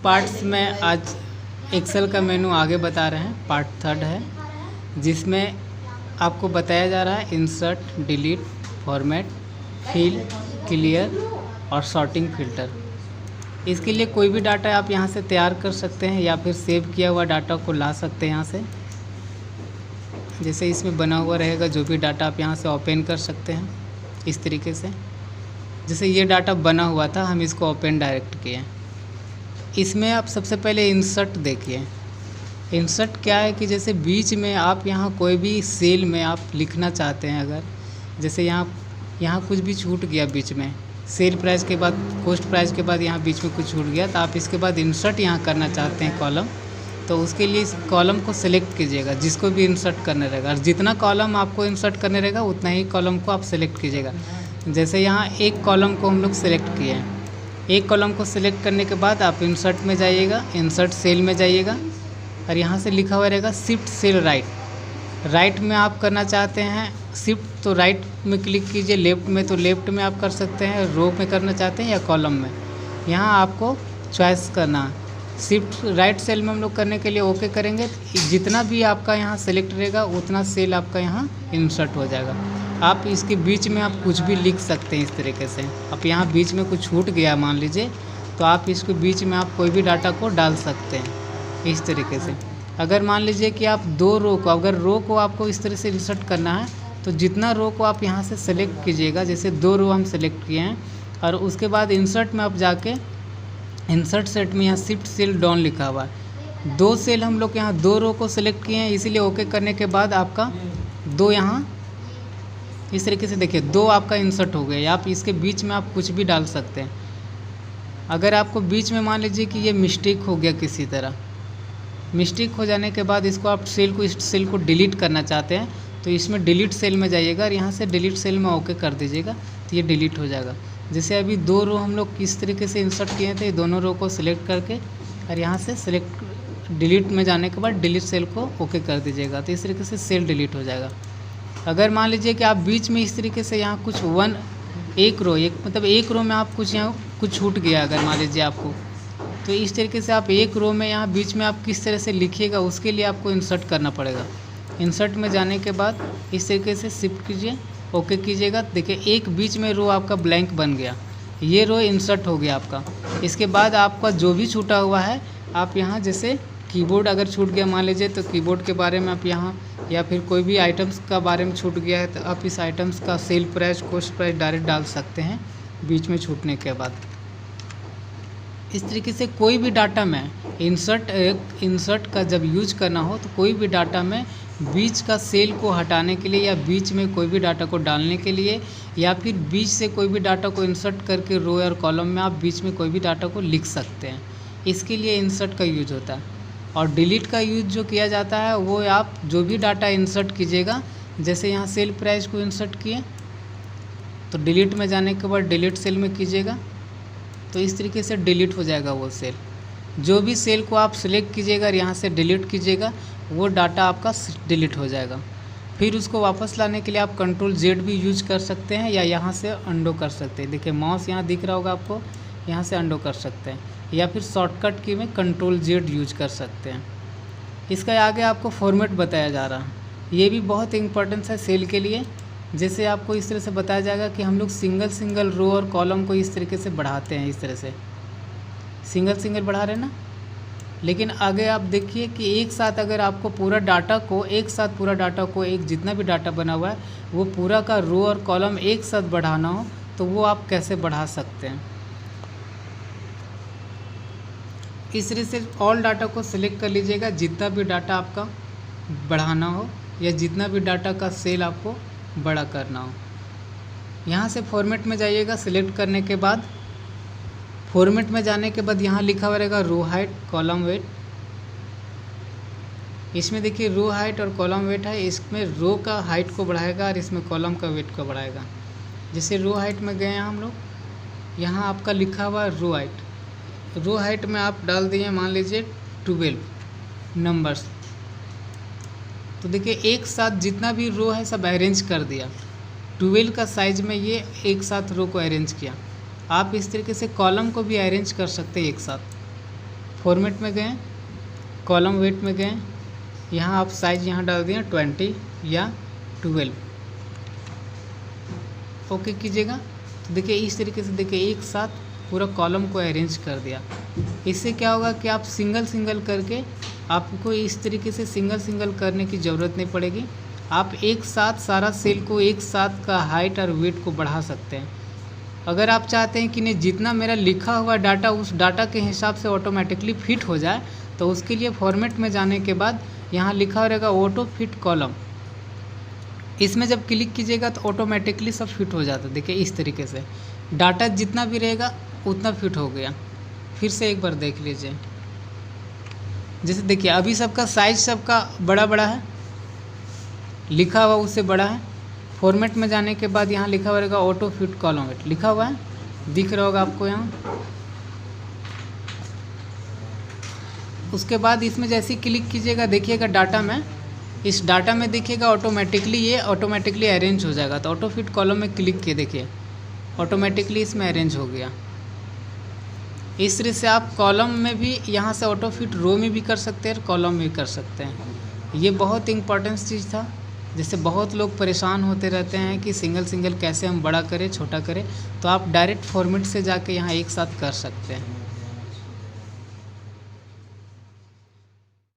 Parts में आज Excel का मेनू आगे बता रहे हैं। पार्ट 3 है जिसमें आपको बताया जा रहा है insert, delete, format, fill, clear और सॉर्टिंग फिल्टर। इसके लिए कोई भी डाटा आप यहाँ से तैयार कर सकते हैं या फिर सेव किया हुआ डाटा को ला सकते हैं यहाँ से। जैसे इसमें बना हुआ रहेगा जो भी डाटा आप यहाँ से ओपन कर सकते हैं इस तरीके से। जैसे ये डाटा बना हुआ था, हम इसको ओपन डायरेक्ट किए। इसमें आप सबसे पहले इंसर्ट देखिए। इंसर्ट क्या है कि जैसे बीच में आप यहाँ कोई भी सेल में आप लिखना चाहते हैं, अगर जैसे यहाँ कुछ भी छूट गया बीच में, सेल प्राइस के बाद कॉस्ट प्राइस के बाद यहाँ बीच में कुछ छूट गया, तो आप इसके बाद इंसर्ट यहाँ करना चाहते हैं कॉलम, तो उसके लिए इस कॉलम को सिलेक्ट कीजिएगा जिसको भी इंसर्ट करना रहेगा। और जितना कॉलम आपको इंसर्ट करने रहेगा उतना ही कॉलम को आप सेलेक्ट कीजिएगा। जैसे यहाँ एक कॉलम को हम लोग सेलेक्ट किए हैं। एक कॉलम को सिलेक्ट करने के बाद आप इंसर्ट में जाइएगा, इंसर्ट सेल में जाइएगा और यहाँ से लिखा हुआ रहेगा शिफ्ट सेल राइट में आप करना चाहते हैं शिफ्ट, तो राइट में क्लिक कीजिए। लेफ़्ट में तो लेफ़्ट में आप कर सकते हैं, रो में करना चाहते हैं या कॉलम में, यहाँ आपको चॉइस करना है। शिफ्ट राइट सेल में हम लोग करने के लिए ओके करेंगे। जितना भी आपका यहाँ सेलेक्ट रहेगा उतना सेल आपका यहाँ इंसर्ट हो जाएगा। आप इसके बीच में आप कुछ भी लिख सकते हैं इस तरीके से। अब यहाँ बीच में कुछ छूट गया मान लीजिए, तो आप इसके बीच में आप कोई भी डाटा को डाल सकते हैं इस तरीके से। अगर मान लीजिए कि आप दो रो को, अगर रो को आपको इस तरह से इंसर्ट करना है तो जितना रो को आप यहाँ से सेलेक्ट कीजिएगा, जैसे 2 रो हम सेलेक्ट किए हैं और उसके बाद इंसर्ट में आप जाके इंसर्ट सेट में यहाँ शिफ्ट सेल डाउन लिखा हुआ है। 2 सेल हम लोग यहाँ 2 रो को सिलेक्ट किए हैं, इसीलिए ओके करने के बाद आपका 2 यहाँ इस तरीके से देखिए 2 आपका इंसर्ट हो गया। आप इसके बीच में आप कुछ भी डाल सकते हैं। अगर आपको बीच में मान लीजिए कि ये मिस्टेक हो गया, किसी तरह मिस्टेक हो जाने के बाद इसको आप इस सेल को डिलीट करना चाहते हैं, तो इसमें डिलीट सेल में जाइएगा और यहाँ से डिलीट सेल में ओके कर दीजिएगा, तो ये डिलीट हो जाएगा। जैसे अभी 2 रो हम लोग किस तरीके से इंसर्ट किए थे, दोनों रो को सिलेक्ट करके और यहाँ से सिलेक्ट डिलीट में जाने के बाद डिलीट सेल को ओके कर दीजिएगा, तो इस तरीके से सेल डिलीट हो जाएगा। अगर मान लीजिए कि आप बीच में इस तरीके से यहाँ कुछ एक रो में आप कुछ छूट गया, अगर मान लीजिए आपको, तो इस तरीके से आप एक रो में यहाँ बीच में आप किस तरह से लिखिएगा उसके लिए आपको इंसर्ट करना पड़ेगा। इंसर्ट में जाने के बाद इस तरीके से शिफ्ट कीजिए, ओके कीजिएगा। देखिए एक बीच में रो आपका ब्लैंक बन गया, ये रो इंसर्ट हो गया आपका। इसके बाद आपका जो भी छूटा हुआ है आप यहाँ, जैसे कीबोर्ड अगर छूट गया मान लीजिए, तो कीबोर्ड के बारे में आप यहाँ, या फिर कोई भी आइटम्स का बारे में छूट गया है तो आप इस आइटम्स का sale price cost price direct डाल सकते हैं बीच में छूटने के बाद। इस तरीके से कोई भी डाटा में इंसर्ट का जब यूज करना हो तो कोई भी डाटा में बीच का सेल को हटाने के लिए या बीच में कोई भी डाटा को डालने के लिए या फिर बीच से कोई भी डाटा को इंसर्ट करके रो और कॉलम में आप बीच में कोई भी डाटा को लिख सकते हैं। इसके लिए इंसर्ट का यूज होता है। और डिलीट का यूज जो किया जाता है वो आप जो भी डाटा इंसर्ट कीजिएगा, जैसे यहाँ सेल प्राइस को इंसर्ट किए तो डिलीट में जाने के बाद डिलीट सेल में कीजिएगा, तो इस तरीके से डिलीट हो जाएगा वो सेल। जो भी सेल को आप सिलेक्ट कीजिएगा और यहाँ से डिलीट कीजिएगा, वो डाटा आपका डिलीट हो जाएगा। फिर उसको वापस लाने के लिए आप Ctrl+Z भी यूज कर सकते हैं या यहाँ से अंडो कर सकते हैं। देखिए माउस यहाँ दिख रहा होगा आपको, यहाँ से अंडो कर सकते हैं या फिर शॉर्टकट की में Ctrl+Z यूज कर सकते हैं। इसका आगे आपको फॉर्मेट बताया जा रहा है, ये भी बहुत इंपॉर्टेंस है सेल के लिए। जैसे आपको इस तरह से बताया जाएगा कि हम लोग सिंगल रो और कॉलम को इस तरीके से बढ़ाते हैं, इस तरह से सिंगल बढ़ा रहे हैं ना। लेकिन आगे आप देखिए कि एक साथ अगर आपको पूरा डाटा को एक जितना भी डाटा बना हुआ है वो पूरा का रो और कॉलम एक साथ बढ़ाना हो तो वो आप कैसे बढ़ा सकते हैं। इस तरह से ऑल डाटा को सिलेक्ट कर लीजिएगा, जितना भी डाटा आपका बढ़ाना हो या जितना भी डाटा का सेल आपको बड़ा करना हो। यहाँ से फॉर्मेट में जाइएगा। सिलेक्ट करने के बाद फॉर्मेट में जाने के बाद यहाँ लिखा हुआ रहेगा रो हाइट कॉलम वेट। इसमें देखिए रो हाइट और कॉलम वेट है, इसमें रो का हाइट को बढ़ाएगा और इसमें कॉलम का वेट को बढ़ाएगा। जैसे रो हाइट में गए हैं हम लोग, यहाँ आपका लिखा हुआ रो हाइट में आप डाल दिए मान लीजिए 12 नंबर्स। तो देखिए एक साथ जितना भी रो है सब अरेंज कर दिया, 12 का साइज में ये एक साथ रो को अरेंज किया। आप इस तरीके से कॉलम को भी अरेंज कर सकते हैं एक साथ। फॉर्मेट में गए, कॉलम वेट में गए, यहाँ आप साइज यहाँ डाल दिए 20 या 12, ओके कीजिएगा। तो देखिए इस तरीके से देखिए एक साथ पूरा कॉलम को अरेंज कर दिया। इससे क्या होगा कि आप सिंगल सिंगल करके, आपको इस तरीके से सिंगल सिंगल करने की ज़रूरत नहीं पड़ेगी। आप एक साथ सारा सेल को एक साथ का हाइट और वेट को बढ़ा सकते हैं। अगर आप चाहते हैं कि नहीं जितना मेरा लिखा हुआ डाटा उस डाटा के हिसाब से ऑटोमेटिकली फिट हो जाए, तो उसके लिए फॉर्मेट में जाने के बाद यहाँ लिखा रहेगा ऑटो फिट कॉलम। इसमें जब क्लिक कीजिएगा तो ऑटोमेटिकली सब फिट हो जाता है। देखिए इस तरीके से डाटा जितना भी रहेगा उतना फिट हो गया। फिर से एक बार देख लीजिए, जैसे देखिए अभी सबका साइज सबका बड़ा बड़ा है, लिखा हुआ उससे बड़ा है। फॉर्मेट में जाने के बाद यहाँ लिखा हुआ रहेगा ऑटो फिट कॉलम वेट, लिखा हुआ है, दिख रहा होगा आपको यहाँ। उसके बाद इसमें जैसे ही क्लिक कीजिएगा देखिएगा डाटा में, इस डाटा में देखिएगा ऑटोमेटिकली ये ऑटोमेटिकली अरेंज हो जाएगा। तो ऑटो फिट कॉलम में क्लिक किए देखिए ऑटोमेटिकली इसमें अरेंज हो गया। इस तरह से आप कॉलम में भी यहाँ से ऑटो फिट रो में भी कर सकते हैं और कॉलम में भी कर सकते हैं। ये बहुत इंपॉर्टेंट चीज़ था, जिससे बहुत लोग परेशान होते रहते हैं कि सिंगल सिंगल कैसे हम बड़ा करें छोटा करें। तो आप डायरेक्ट फॉर्मेट से जाके यहाँ एक साथ कर सकते हैं।